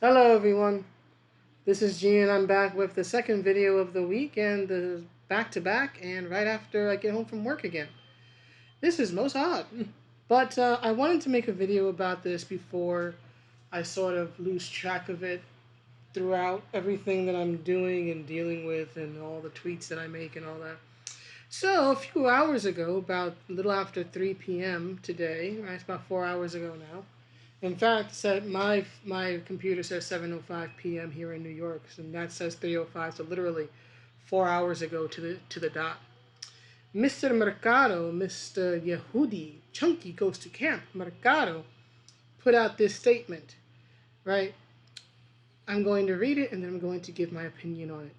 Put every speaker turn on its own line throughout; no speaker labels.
Hello everyone, this is Gene and I'm back with the second video of the week and the back-to-back and right after I get home from work again. This is most odd, but I wanted to make a video about this before I sort of lose track of it throughout everything that I'm doing and dealing with and all the tweets that I make and all that. So a few hours ago, about a little after 3 p.m. today, right, it's about 4 hours ago now. In fact, said my computer says 7:05 p.m. here in New York, and that says 3:05. So literally 4 hours ago to the dot. Mr. Mercado, Mr. Yehudi Chunky goes to camp. Mercado put out this statement, right? I'm going to read it and then I'm going to give my opinion on it.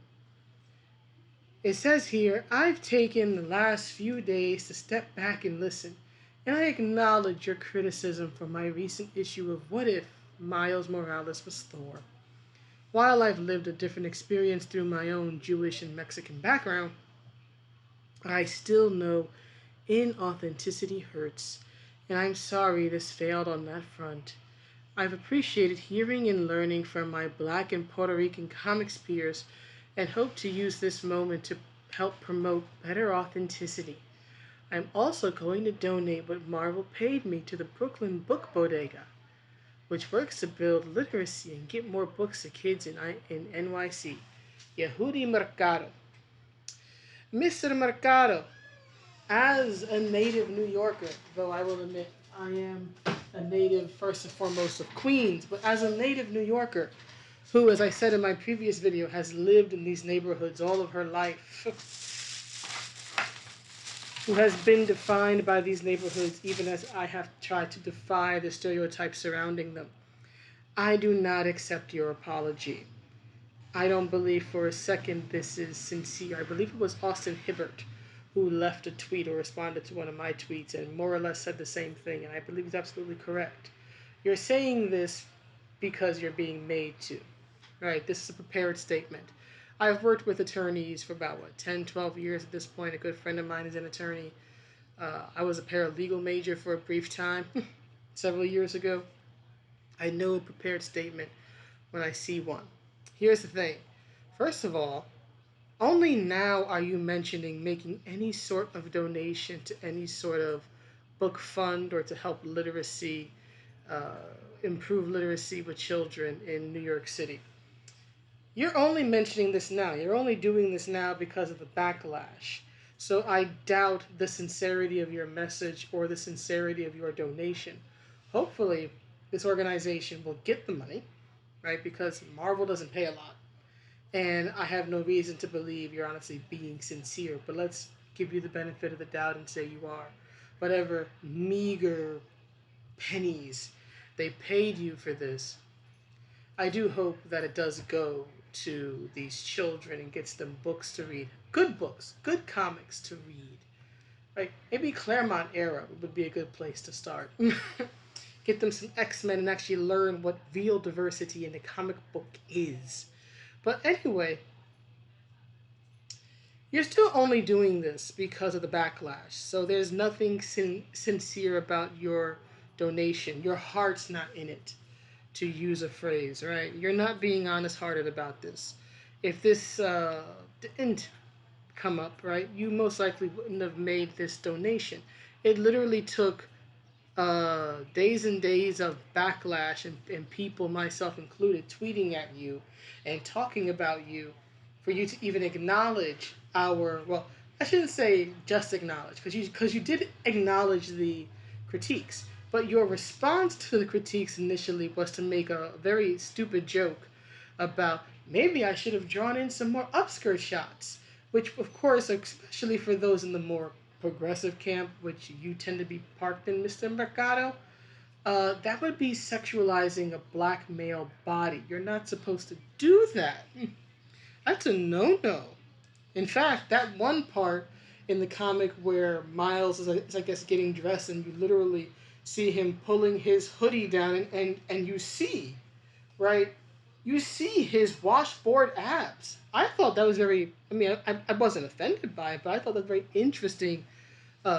It says here, I've taken the last few days to step back and listen, and I acknowledge your criticism for my recent issue of What If Miles Morales was Thor. While I've lived a different experience through my own Jewish and Mexican background, I still know inauthenticity hurts, and I'm sorry this failed on that front. I've appreciated hearing and learning from my Black and Puerto Rican comics peers and hope to use this moment to help promote better authenticity. I'm also going to donate what Marvel paid me to the Brooklyn Book Bodega, which works to build literacy and get more books to kids in NYC. Yehudi Mercado. Mr. Mercado, as a native New Yorker, though I will admit I am a native first and foremost of Queens, but as a native New Yorker, who, as I said in my previous video, has lived in these neighborhoods all of her life, who has been defined by these neighborhoods even as I have tried to defy the stereotypes surrounding them, I do not accept your apology. I don't believe for a second this is sincere. I believe it was Austin Hibbert who left a tweet or responded to one of my tweets and more or less said the same thing, and I believe he's absolutely correct. You're saying this because you're being made to. Right, this is a prepared statement. I've worked with attorneys for about, 10, 12 years at this point. A good friend of mine is an attorney. I was a paralegal major for a brief time, several years ago. I know a prepared statement when I see one. Here's the thing. First of all, only now are you mentioning making any sort of donation to any sort of book fund or to help literacy, uh, improve literacy with children in New York City. You're only mentioning this now. You're only doing this now because of the backlash. So I doubt the sincerity of your message or the sincerity of your donation. Hopefully, this organization will get the money, right? Because Marvel doesn't pay a lot. And I have no reason to believe you're honestly being sincere. But let's give you the benefit of the doubt and say you are. Whatever meager pennies they paid you for this, I do hope that it does go to these children and gets them books to read. Good books, good comics to read. Right? Maybe Claremont era would be a good place to start. Get them some X-Men and actually learn what real diversity in the comic book is. But anyway, you're still only doing this because of the backlash. So there's nothing sincere about your donation. Your heart's not in it, to use a phrase, right? You're not being honest hearted about this. If this didn't come up, right, you most likely wouldn't have made this donation. It literally took days and days of backlash and people, myself included, tweeting at you and talking about you for you to even acknowledge our, well, I shouldn't say just acknowledge, because you did acknowledge the critiques, but your response to the critiques initially was to make a very stupid joke about maybe I should have drawn in some more upskirt shots, which of course, especially for those in the more progressive camp, which you tend to be parked in, Mr. Mercado, that would be sexualizing a black male body. You're not supposed to do that. That's a no-no. In fact, that one part in the comic where Miles is I guess, getting dressed, and you literally see him pulling his hoodie down, and you see, right? You see his washboard abs. I thought that was very, I wasn't offended by it, but I thought that was very interesting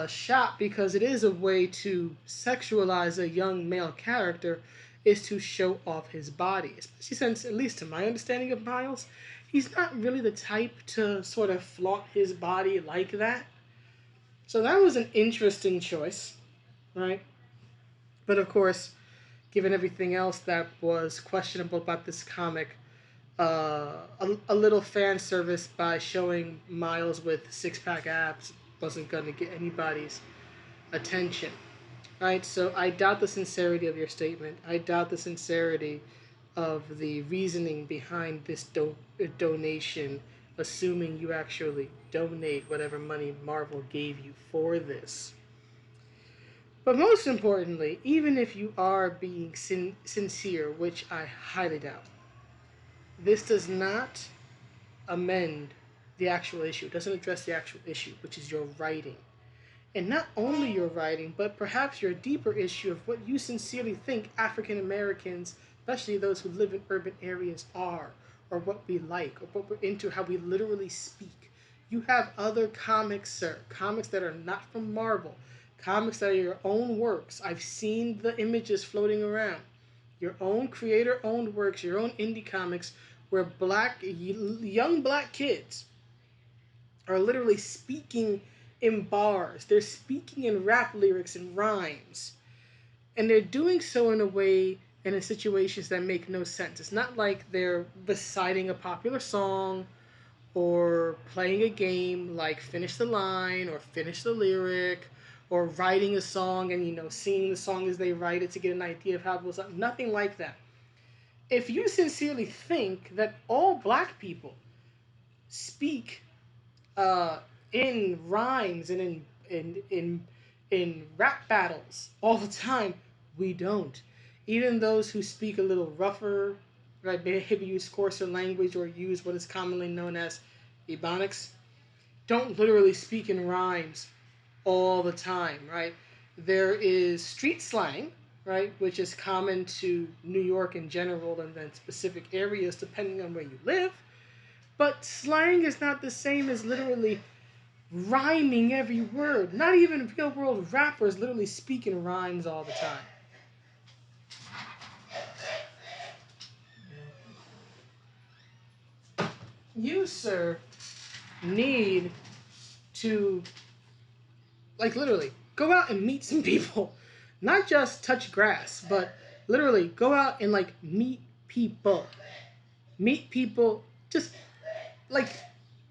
shot because it is a way to sexualize a young male character is to show off his body, especially since, at least to my understanding of Miles, he's not really the type to sort of flaunt his body like that. So that was an interesting choice, right? But of course, given everything else that was questionable about this comic, a little fan service by showing Miles with six-pack abs wasn't going to get anybody's attention. Right? So I doubt the sincerity of your statement. I doubt the sincerity of the reasoning behind this donation, assuming you actually donate whatever money Marvel gave you for this. But most importantly, even if you are being sincere, which I highly doubt, this does not amend the actual issue. It doesn't address the actual issue, which is your writing. And not only your writing, but perhaps your deeper issue of what you sincerely think African Americans, especially those who live in urban areas, are, or what we like, or what we're into, how we literally speak. You have other comics, sir. Comics that are not from Marvel. Comics that are your own works. I've seen the images floating around. Your own creator-owned works, your own indie comics, where young black kids are literally speaking in bars. They're speaking in rap lyrics and rhymes. And they're doing so in a way and in situations that make no sense. It's not like they're reciting a popular song or playing a game like Finish the Line or Finish the Lyric or writing a song and, singing the song as they write it to get an idea of how it goes up. Nothing like that. If you sincerely think that all black people speak in rhymes and in rap battles all the time, we don't. Even those who speak a little rougher, right, maybe use coarser language or use what is commonly known as ebonics, don't literally speak in rhymes all the time, right? There is street slang, right, which is common to New York in general and then specific areas depending on where you live. But slang is not the same as literally rhyming every word. Not even real world rappers literally speak in rhymes all the time. You, sir, need to, like, literally go out and meet some people. Not just touch grass, but literally go out and, like, meet people. Meet people. Just, like,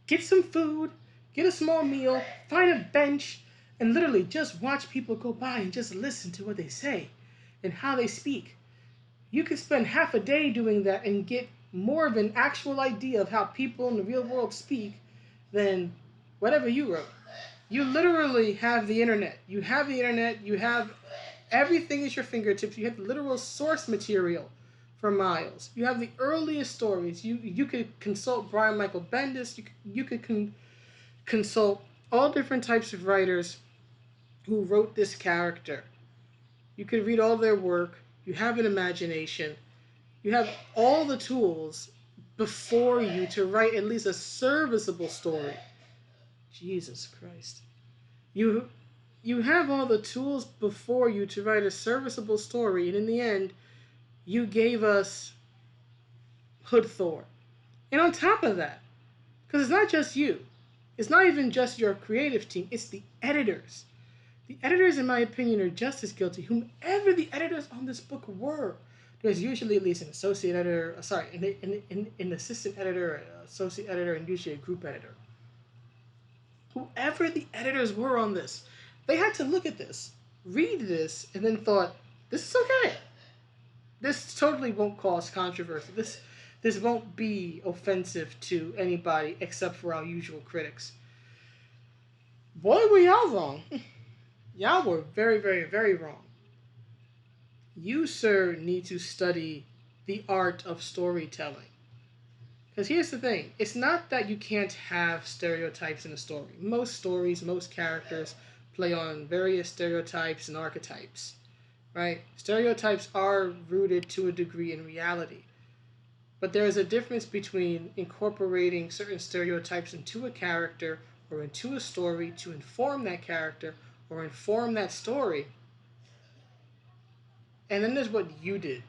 get some food, get a small meal, find a bench, and literally just watch people go by and just listen to what they say and how they speak. You could spend half a day doing that and get more of an actual idea of how people in the real world speak than whatever you wrote. You literally have the internet. You have the internet. You have everything at your fingertips. You have the literal source material for Miles. You have the earliest stories. You could consult Brian Michael Bendis. You could consult all different types of writers who wrote this character. You could read all their work. You have an imagination. You have all the tools before you to write at least a serviceable story. Jesus Christ. You have all the tools before you to write a serviceable story, and in the end, you gave us Hood Thor. And on top of that, because it's not just you, it's not even just your creative team, it's the editors. The editors, in my opinion, are just as guilty. Whomever the editors on this book were, there's usually at least an associate editor, an assistant editor, an associate editor, and usually a group editor. Whoever the editors were on this, they had to look at this, read this, and then thought, this is okay. This totally won't cause controversy. This won't be offensive to anybody except for our usual critics. Boy, were y'all wrong. Y'all were very, very, very wrong. You, sir, need to study the art of storytelling. Because here's the thing. It's not that you can't have stereotypes in a story. Most stories, most characters play on various stereotypes and archetypes. Right? Stereotypes are rooted to a degree in reality. But there is a difference between incorporating certain stereotypes into a character or into a story to inform that character or inform that story. And then there's what you did.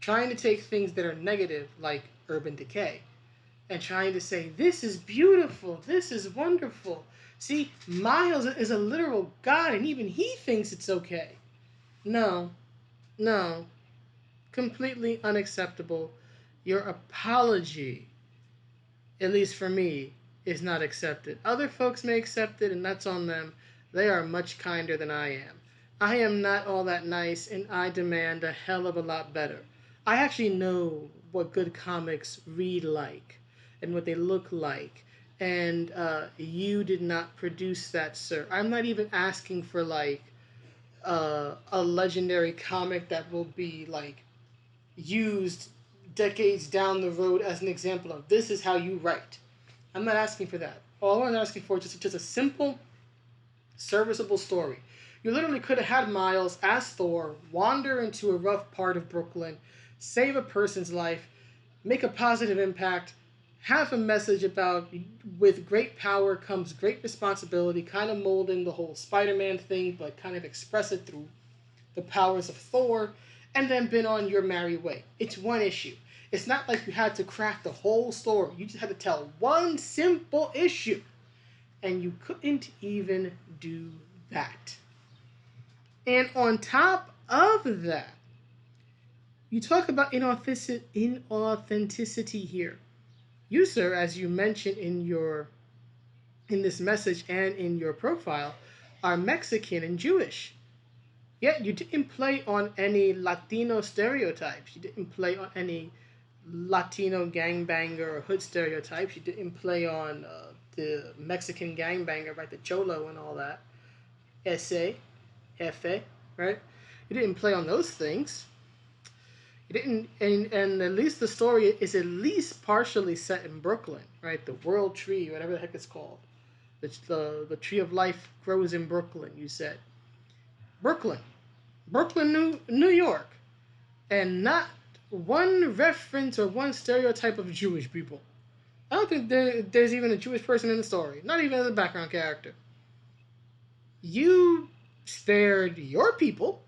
Trying to take things that are negative, like urban decay, and trying to say, this is beautiful, this is wonderful. See, Miles is a literal god, and even he thinks it's okay. No, no, completely unacceptable. Your apology, at least for me, is not accepted. Other folks may accept it, and that's on them. They are much kinder than I am. I am not all that nice, and I demand a hell of a lot better. I actually know what good comics read like and what they look like. And you did not produce that, sir. I'm not even asking for like a legendary comic that will be like used decades down the road as an example of this is how you write. I'm not asking for that. All I'm asking for is just a simple, serviceable story. You literally could have had Miles as Thor wander into a rough part of Brooklyn, save a person's life, make a positive impact, have a message about with great power comes great responsibility, kind of molding the whole Spider-Man thing, but kind of express it through the powers of Thor, and then been on your merry way. It's one issue. It's not like you had to craft the whole story. You just had to tell one simple issue. And you couldn't even do that. And on top of that, you talk about inauthenticity here. You, sir, as you mentioned in this message and in your profile, are Mexican and Jewish. Yet you didn't play on any Latino stereotypes. You didn't play on any Latino gangbanger or hood stereotypes. You didn't play on the Mexican gangbanger, right? The cholo and all that. Ese, Efe, right? You didn't play on those things. You didn't, and at least the story is at least partially set in Brooklyn, right? The World Tree, whatever the heck it's called. The Tree of Life grows in Brooklyn, you said. Brooklyn. Brooklyn, New York. And not one reference or one stereotype of Jewish people. I don't think there's even a Jewish person in the story, not even as a background character. You spared your people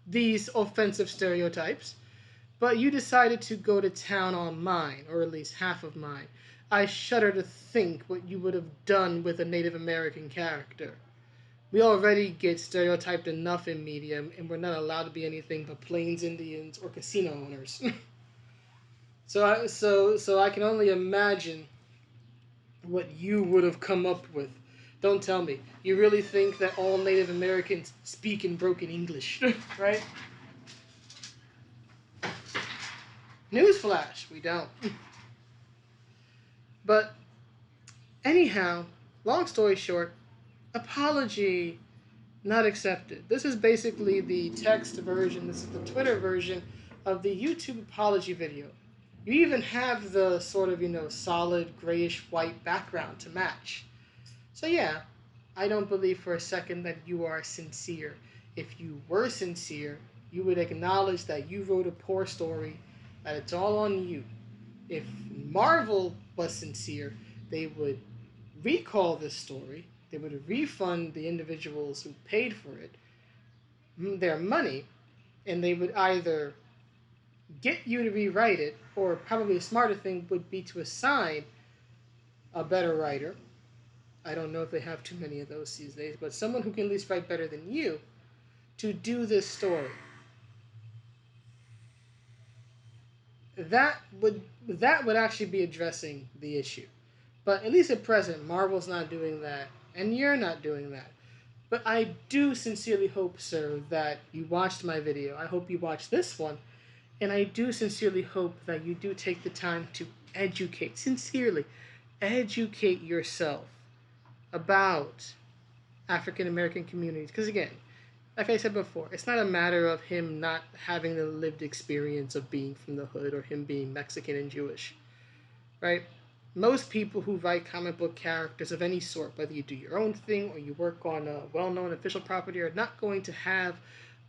these offensive stereotypes, but you decided to go to town on mine, or at least half of mine. I shudder to think what you would have done with a Native American character. We already get stereotyped enough in media, and we're not allowed to be anything but Plains Indians or casino owners. So I can only imagine what you would have come up with. Don't tell me. You really think that all Native Americans speak in broken English, right? Newsflash, we don't. But anyhow, long story short, apology not accepted. This is basically the text version, this is the Twitter version of the YouTube apology video. You even have the sort of, solid grayish white background to match. So yeah, I don't believe for a second that you are sincere. If you were sincere, you would acknowledge that you wrote a poor story, that it's all on you. If Marvel was sincere, they would recall this story, they would refund the individuals who paid for it their money, and they would either get you to rewrite it, or probably a smarter thing would be to assign a better writer. I don't know if they have too many of those these days, but someone who can at least write better than you to do this story. That would actually be addressing the issue. But at least at present, Marvel's not doing that, and you're not doing that. But I do sincerely hope, sir, that you watched my video. I hope you watched this one. And I do sincerely hope that you do take the time to educate, sincerely, educate yourself about African American communities. Because again, like I said before, it's not a matter of him not having the lived experience of being from the hood or him being Mexican and Jewish, right? Most people who write comic book characters of any sort, whether you do your own thing or you work on a well-known official property, are not going to have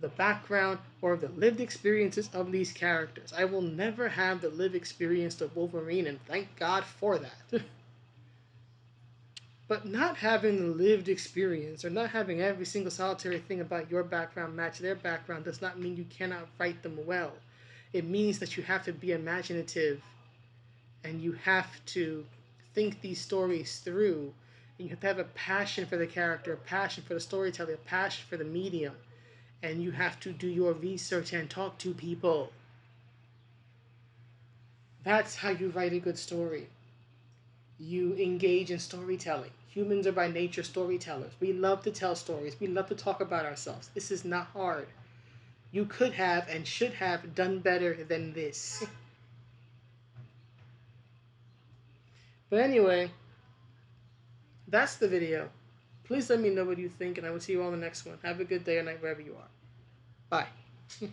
the background or the lived experiences of these characters. I will never have the lived experience of Wolverine, and thank God for that. But not having the lived experience or not having every single solitary thing about your background match their background does not mean you cannot write them well. It means that you have to be imaginative and you have to think these stories through. And you have to have a passion for the character, a passion for the storytelling, a passion for the medium. And you have to do your research and talk to people. That's how you write a good story. You engage in storytelling. Humans are by nature storytellers. We love to tell stories. We love to talk about ourselves. This is not hard. You could have and should have done better than this. But anyway, that's the video. Please let me know what you think, and I will see you all in the next one. Have a good day or night wherever you are. Bye.